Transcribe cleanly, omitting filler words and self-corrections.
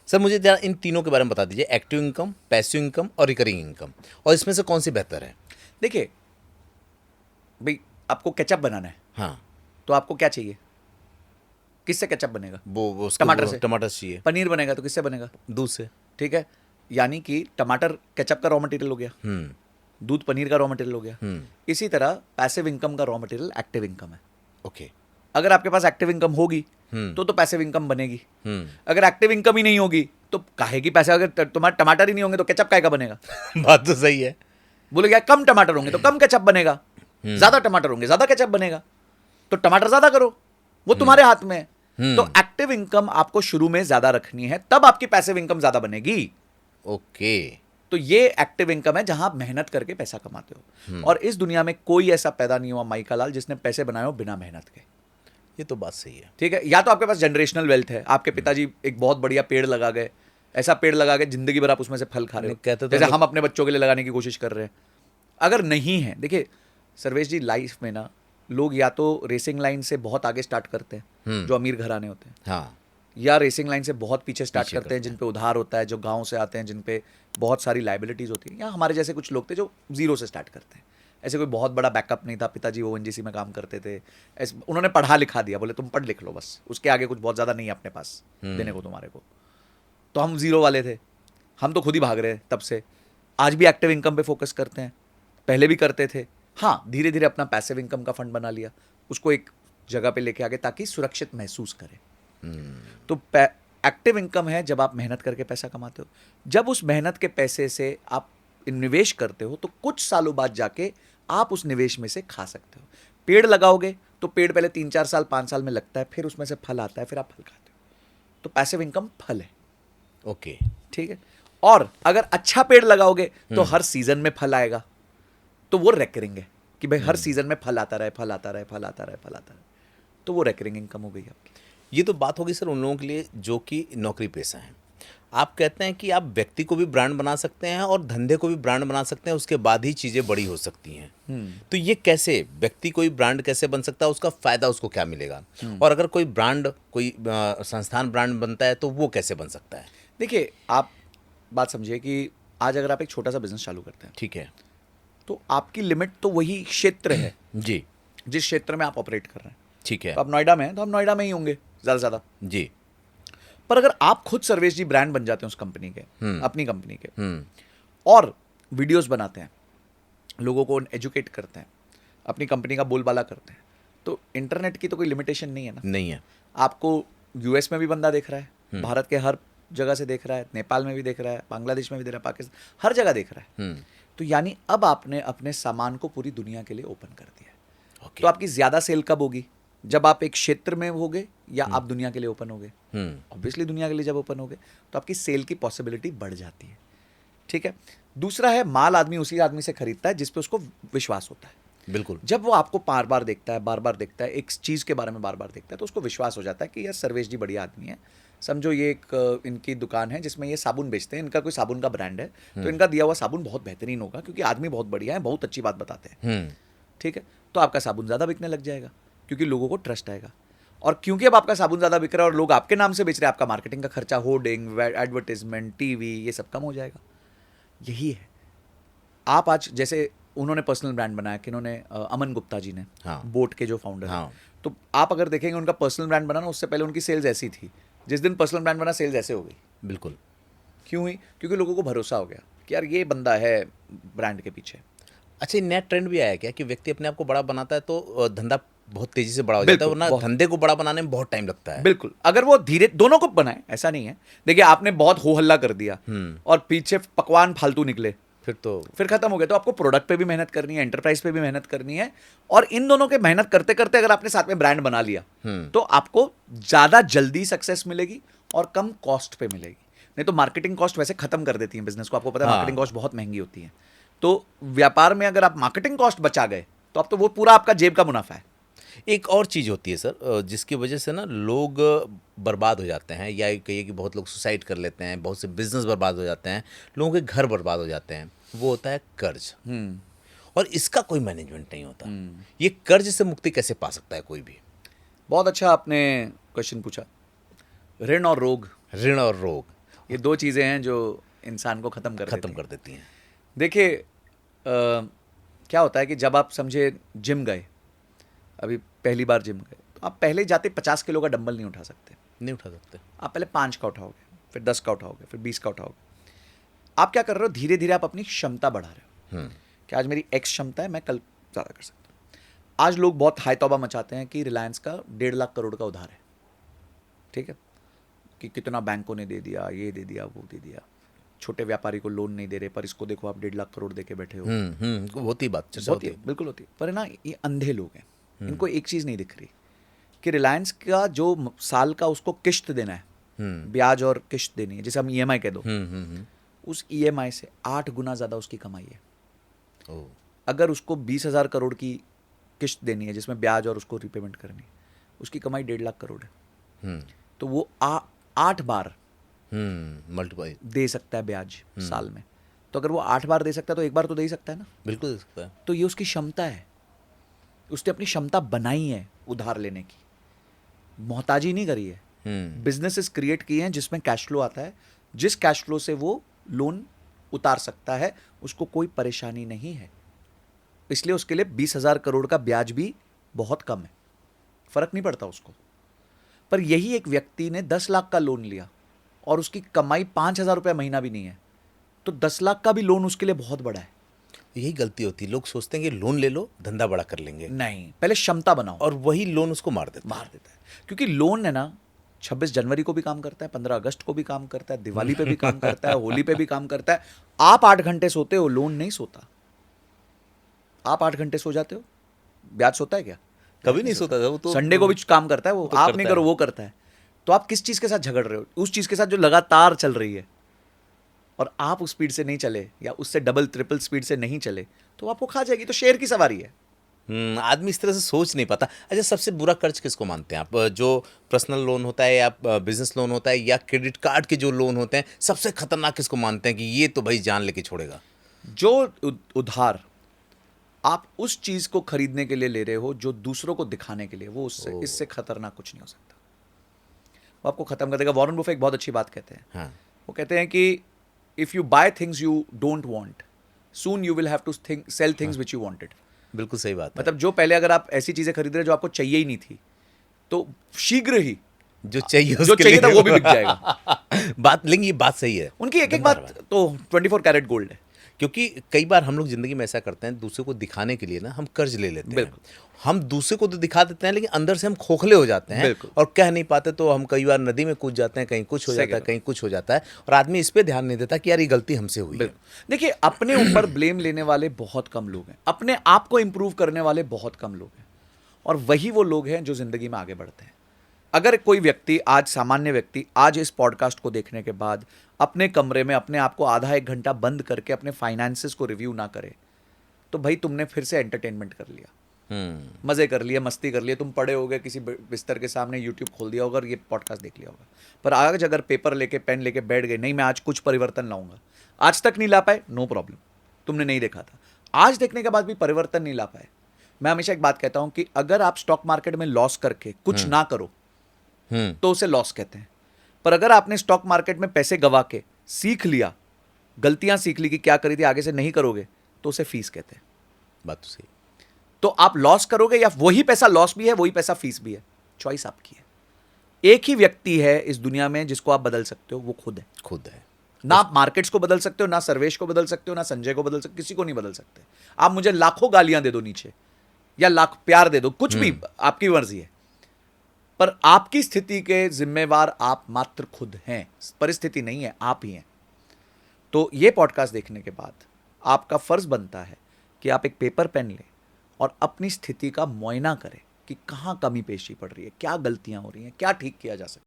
Sir मुझे जरा इन तीनों के बारे में बता दीजिए, एक्टिव इनकम, पैसिव इनकम और रिकरिंग इनकम, और इसमें से कौन सी बेहतर है? देखिए भाई, आपको केचप बनाना है हाँ, तो आपको क्या चाहिए? किससे केचप बनेगा? वो उसको टमाटर से। टमाटर चाहिए। पनीर बनेगा तो किससे बनेगा? दूध से। ठीक है, यानी कि टमाटर केचप का रॉ मटेरियल हो गया, दूध पनीर का रॉ मटेरियल हो गया। इसी तरह पैसिव इनकम का रॉ मटेरियल एक्टिव इनकम है। ओके। अगर आपके पास एक्टिव इनकम होगी तो पैसिव इनकम बनेगी। अगर एक्टिव इनकम ही नहीं होगी तो काहे की पैसे, अगर तुम्हारे टमाटर ही नहीं होंगे तो केचप काहे का बनेगा? बात तो सही है। बोले क्या, कम टमाटर होंगे तो कम केचप बनेगा, ज्यादा टमाटर होंगे ज्यादा केचप बनेगा। तो टमाटर ज्यादा करो, वो तुम्हारे हाथ में है। तो एक्टिव इनकम आपको शुरू में ज्यादा रखनी है, तब आपकी पैसिव इनकम ज्यादा बनेगी। ओके। तो ये एक्टिव इनकम है जहां आप मेहनत करके पैसा कमाते हो। और इस दुनिया में कोई ऐसा पैदा नहीं हुआ माइका लाल जिसने पैसे बनाए हो बिना मेहनत के। ये तो बात सही है। ठीक है, या तो आपके पास जनरेशनल वेल्थ है, आपके पिताजी एक बहुत बढ़िया पेड़ लगा गए, ऐसा पेड़ लगा गए जिंदगी भर आप उसमें से फल खा रहे हो, कहते तो जैसे हम अपने बच्चों के लिए लगाने की कोशिश कर रहे हैं। अगर नहीं है, देखिए सर्वेश जी, लाइफ में ना लोग या तो रेसिंग लाइन से बहुत आगे स्टार्ट करते हैं जो अमीर घराने होते हैं, हाँ, या रेसिंग लाइन से बहुत पीछे स्टार्ट करते हैं जिन पे उधार होता है, जो गांव से आते हैं जिन पे बहुत सारी लाइबिलिटीज होती है, या हमारे जैसे कुछ लोग थे जो जीरो से स्टार्ट करते हैं। ऐसे कोई बहुत बड़ा बैकअप नहीं था, पिताजी ओएनजीसी में काम करते थे, उन्होंने पढ़ा लिखा दिया, बोले तुम पढ़ लिख लो बस, उसके आगे कुछ बहुत ज़्यादा नहीं है अपने पास देने को तुम्हारे को। तो हम जीरो वाले थे, हम तो खुद ही भाग रहे हैं तब से। आज भी एक्टिव इनकम पे फोकस करते हैं, पहले भी करते थे। हाँ, धीरे धीरे अपना पैसिव इनकम का फंड बना लिया, उसको एक जगह पे लेके आगे ताकि सुरक्षित महसूस करें। तो एक्टिव इनकम है जब आप मेहनत करके पैसा कमाते हो। जब उस मेहनत के पैसे से आप निवेश करते हो तो कुछ सालों बाद जाके आप उस निवेश में से खा सकते हो। पेड़ लगाओगे तो पेड़ पहले 3-4 साल 5 साल में लगता है, फिर उसमें से फल आता है, फिर आप फल खाते हो। तो पैसिव इनकम फल है। ओके, ठीक है। और अगर अच्छा पेड़ लगाओगे तो हर सीजन में फल आएगा, तो वो रेकरिंग है कि भाई हर सीजन में फल आता रहे, फल आता रहे, फल आता रहे, फल आता रहे। तो वो रेकरिंग इनकम हो गई आपकी। ये तो बात होगी सर उन लोगों के लिए जो कि नौकरी पेशा है। आप कहते हैं कि आप व्यक्ति को भी ब्रांड बना सकते हैं और धंधे को भी ब्रांड बना सकते हैं, उसके बाद ही चीज़ें बड़ी हो सकती हैं। तो ये कैसे व्यक्ति कोई ब्रांड कैसे बन सकता है, उसका फ़ायदा उसको क्या मिलेगा, और अगर कोई ब्रांड, कोई संस्थान ब्रांड बनता है तो वो कैसे बन सकता है? देखिए, आप बात समझिए कि आज अगर आप एक छोटा सा बिजनेस चालू करते हैं, ठीक है, तो आपकी लिमिट तो वही क्षेत्र है जी, जिस क्षेत्र में आप ऑपरेट कर रहे हैं। ठीक है, तो आप नोएडा में हैं तो हम नोएडा में ही होंगे ज़्यादा से ज़्यादा। जी, पर अगर आप खुद सर्वेश जी ब्रांड बन जाते हैं उस कंपनी के, अपनी कंपनी के, और वीडियोस बनाते हैं, लोगों को एजुकेट करते हैं, अपनी कंपनी का बोलबाला करते हैं, तो इंटरनेट की तो कोई लिमिटेशन नहीं है ना। नहीं है। आपको यूएस में भी बंदा देख रहा है, भारत के हर जगह से देख रहा है, नेपाल में भी देख रहा है, बांग्लादेश में भी देख रहा है, पाकिस्तान, हर जगह देख रहा है। तो यानी अब आपने अपने सामान को पूरी दुनिया के लिए ओपन कर दिया है। तो आपकी ज्यादा सेल कब होगी? जब आप एक क्षेत्र में होगे या आप दुनिया के लिए ओपन होगे। ऑब्वियसली दुनिया के लिए जब ओपन होगे तो आपकी सेल की पॉसिबिलिटी बढ़ जाती है। ठीक है। दूसरा है, माल आदमी उसी आदमी से खरीदता है जिस पे उसको विश्वास होता है। बिल्कुल। जब वो आपको बार बार देखता है, बार बार देखता है, एक चीज़ के बारे में बार बार देखता है, तो उसको विश्वास हो जाता है कि यार सर्वेश जी बढ़िया आदमी है। समझो ये एक इनकी दुकान है जिसमें ये साबुन बेचते हैं, इनका कोई साबुन का ब्रांड है, तो इनका दिया हुआ साबुन बहुत बेहतरीन होगा क्योंकि आदमी बहुत बढ़िया है, बहुत अच्छी बात बताते हैं। ठीक है। तो आपका साबुन ज़्यादा बिकने लग जाएगा क्योंकि लोगों को ट्रस्ट आएगा। और क्योंकि अब आपका साबुन ज़्यादा बिक रहा है और लोग आपके नाम से बेच रहे हैं, आपका मार्केटिंग का खर्चा, होर्डिंग, एडवर्टीजमेंट, टीवी, ये सब कम हो जाएगा। यही है। आप आज जैसे उन्होंने पर्सनल ब्रांड बनाया, कि इन्होंने अमन गुप्ता जी ने, हाँ, बोट के जो फाउंडर हाँ, हैं, तो आप अगर देखेंगे उनका पर्सनल ब्रांड बना ना, उससे पहले उनकी सेल्स ऐसी थी, जिस दिन पर्सनल ब्रांड बना सेल्स ऐसे हो गई। बिल्कुल। क्यों हुई? क्योंकि लोगों को भरोसा हो गया कि यार ये बंदा है ब्रांड के पीछे। अच्छा, नया ट्रेंड भी आया क्या कि व्यक्ति अपने आप को बड़ा बनाता है तो धंधा बहुत तेजी से बड़ा हो जाता है, वरना धंधे को बड़ा बनाने में बहुत टाइम लगता है। बिल्कुल, अगर वो धीरे, दोनों को बनाए, ऐसा नहीं है। देखिए, आपने बहुत हो हल्ला कर दिया और पीछे पकवान फालतू निकले, फिर खत्म हो गया। तो आपको प्रोडक्ट पे भी मेहनत करनी है, एंटरप्राइज पे भी मेहनत करनी है, और इन दोनों के मेहनत करते करते अगर आपने साथ में ब्रांड बना लिया तो आपको ज्यादा जल्दी सक्सेस मिलेगी और कम कॉस्ट पे मिलेगी। नहीं तो मार्केटिंग कॉस्ट वैसे खत्म कर देती है बिजनेस को, आपको पता है। मार्केटिंग कॉस्ट बहुत महंगी होती है। तो व्यापार में अगर आप मार्केटिंग कॉस्ट बचा गए तो अब तो वो पूरा आपका जेब का मुनाफा है। एक और चीज़ होती है सर, जिसकी वजह से ना लोग बर्बाद हो जाते हैं, या कहिए कि बहुत लोग सुसाइड कर लेते हैं, बहुत से बिजनेस बर्बाद हो जाते हैं, लोगों के घर बर्बाद हो जाते हैं। वो होता है कर्ज, और इसका कोई मैनेजमेंट नहीं होता। ये कर्ज से मुक्ति कैसे पा सकता है कोई भी? बहुत अच्छा आपने क्वेश्चन पूछा। ऋण और रोग। ऋण और रोग, ये दो चीज़ें हैं जो इंसान को ख़त्म कर देती खत्म हैं। कर देती हैं। देखिए क्या होता है कि जब आप समझे जिम गए, अभी पहली बार जिम गए, तो आप पहले जाते 50 किलो का डंबल नहीं उठा सकते। नहीं उठा सकते। आप पहले 5 का उठाओगे, फिर 10 का उठाओगे, फिर 20 का उठाओगे। आप क्या कर रहे हो, धीरे धीरे आप अपनी क्षमता बढ़ा रहे हो कि आज मेरी एक्स क्षमता है, मैं कल ज़्यादा कर सकता हूँ। आज लोग बहुत हाई तौबा मचाते हैं कि रिलायंस का 1.5 लाख करोड़ का उधार है, ठीक है, कि कितना बैंकों ने दे दिया, ये दे दिया, वो दे दिया, छोटे व्यापारी को लोन नहीं दे रहे, पर इसको देखो आप 1.5 लाख करोड़ दे के बैठे हो। होती बात, चर्चा होती है, बिल्कुल होती है। पर है ना, ये अंधे लोग हैं, इनको एक चीज़ नहीं दिख रही कि रिलायंस का जो साल का उसको किश्त देना है, ब्याज और किश्त देनी है, जैसे हम ईएमआई कह दो, उस ईएमआई से 8 गुना ज़्यादा उसकी कमाई है। ओह, अगर उसको 20,000 करोड़ की किश्त देनी है जिसमें ब्याज और उसको रिपेमेंट करनी है, उसकी कमाई 1.5 लाख करोड़ है। तो वो 8 बार मल्टीप्लाई दे सकता है ब्याज साल में। तो अगर वो 8 बार दे सकता है तो एक बार तो दे ही सकता है ना। बिल्कुल दे सकता है। तो ये उसकी क्षमता है, उसने अपनी क्षमता बनाई है उधार लेने की, मोहताजी नहीं करी है। बिजनेसेस क्रिएट किए हैं जिसमें कैश फ्लो आता है, जिस कैश फ्लो से वो लोन उतार सकता है, उसको कोई परेशानी नहीं है। इसलिए उसके लिए 20,000 करोड़ का ब्याज भी बहुत कम है, फर्क नहीं पड़ता उसको। पर यही एक व्यक्ति ने 10 लाख का लोन लिया और उसकी कमाई 5,000 रुपये महीना भी नहीं है, तो 10 लाख का भी लोन उसके लिए बहुत बड़ा है। यही गलती होती है, लोग सोचते हैं कि लोन ले लो धंधा बड़ा कर लेंगे, नहीं, पहले क्षमता बनाओ, और वही लोन उसको मार देता मार देता है। क्योंकि लोन है ना, 26 जनवरी को भी काम करता है, 15 अगस्त को भी काम करता है, दिवाली पे भी काम करता है, होली पे भी काम करता है। आप 8 घंटे सोते हो, लोन नहीं सोता। आप 8 घंटे सो जाते हो, ब्याज सोता है क्या? कभी नहीं सोता था वो तो। संडे को भी काम करता है वो, तो आप करता नहीं करो है। वो करता है। तो आप किस चीज के साथ झगड़ रहे हो? उस चीज के साथ जो लगातार चल रही है, और आप उस स्पीड से नहीं चले या उससे डबल ट्रिपल स्पीड से नहीं चले तो आपको खा जाएगी। तो शेर की सवारी है। आदमी इस तरह से सोच नहीं पाता। अच्छा, सबसे बुरा कर्ज किसको मानते हैं आप? जो पर्सनल लोन होता है या बिजनेस लोन होता है या क्रेडिट कार्ड के जो लोन होते हैं, सबसे खतरनाक किसको मानते हैं कि ये तो भाई जान लेके छोड़ेगा? जो उधार आप उस चीज को खरीदने के लिए ले रहे हो जो दूसरों को दिखाने के लिए, वो उससे इससे खतरनाक कुछ नहीं हो सकता। वो आपको खत्म कर देगा। वॉरेन बफेट एक बहुत अच्छी बात कहते हैं। हाँ, वो कहते हैं कि if you buy things you don't want, soon you will have to sell things which you wanted. बिल्कुल सही बात है। मतलब जो पहले अगर आप ऐसी चीजें खरीद रहे जो आपको चाहिए ही नहीं थी, तो शीघ्र ही जो चाहिए जो उसके चाहिए था लिए वो भी बिक जाएगा। बात लेकिन ये बात सही है। उनकी एक एक बात तो 24 कैरेट गोल्ड है। क्योंकि कई बार हम लोग जिंदगी में ऐसा करते हैं, दूसरे को दिखाने के लिए ना हम कर्ज ले लेते हैं। बिल्कुल। हम दूसरे को तो दिखा देते हैं लेकिन अंदर से हम खोखले हो जाते हैं बिल्कुल। और कह नहीं पाते, तो हम कई बार नदी में कूद जाते हैं, कहीं कुछ हो सही जाता है, कह कहीं कुछ हो जाता है, और आदमी इस पे ध्यान नहीं देता कि यार ये गलती हमसे हुई है। बिल्कुल। देखिए, अपने ऊपर ब्लेम लेने वाले बहुत कम लोग हैं, अपने आप को इंप्रूव करने वाले बहुत कम लोग हैं, और वही वो लोग हैं जो जिंदगी में आगे बढ़ते हैं। अगर कोई व्यक्ति आज, सामान्य व्यक्ति आज इस पॉडकास्ट को देखने के बाद अपने कमरे में अपने आप को आधा एक घंटा बंद करके अपने फाइनेंसेस को रिव्यू ना करे, तो भाई तुमने फिर से एंटरटेनमेंट कर लिया, मजे कर लिए, मस्ती कर लिए। तुम पड़े होगे किसी बिस्तर के सामने, यूट्यूब खोल दिया होगा और ये पॉडकास्ट देख लिया होगा। पर आज अगर पेपर लेके, पेन लेके बैठ गए, नहीं मैं आज कुछ परिवर्तन लाऊंगा, आज तक नहीं ला पाए, नो प्रॉब्लम, तुमने नहीं देखा था। आज देखने के बाद भी परिवर्तन नहीं ला पाए, मैं हमेशा एक बात कहता हूं कि अगर आप स्टॉक मार्केट में लॉस करके कुछ ना करो तो उसे लॉस कहते हैं। पर अगर आपने स्टॉक मार्केट में पैसे गवा के सीख लिया, गलतियां सीख ली कि क्या करी थी, आगे से नहीं करोगे, तो उसे फीस कहते हैं। बात तो सही। तो आप लॉस करोगे या वही पैसा लॉस भी है, वही पैसा फीस भी है, चॉइस आपकी है। एक ही व्यक्ति है इस दुनिया में जिसको आप बदल सकते हो, वो खुद है। खुद है। ना आप मार्केट्स को बदल सकते हो, ना सर्वेश को बदल सकते हो, ना संजय को बदल सकते हो, किसी को नहीं बदल सकते। आप मुझे लाखों गालियां दे दो नीचे, या लाख प्यार दे दो, कुछ भी आपकी मर्जी है, पर आपकी स्थिति के जिम्मेवार आप मात्र खुद हैं, परिस्थिति नहीं है, आप ही हैं। तो ये पॉडकास्ट देखने के बाद आपका फर्ज बनता है कि आप एक पेपर पेन लें और अपनी स्थिति का मुआयना करें कि कहाँ कमी पेशी पड़ रही है, क्या गलतियां हो रही हैं, क्या ठीक किया जा सकता है।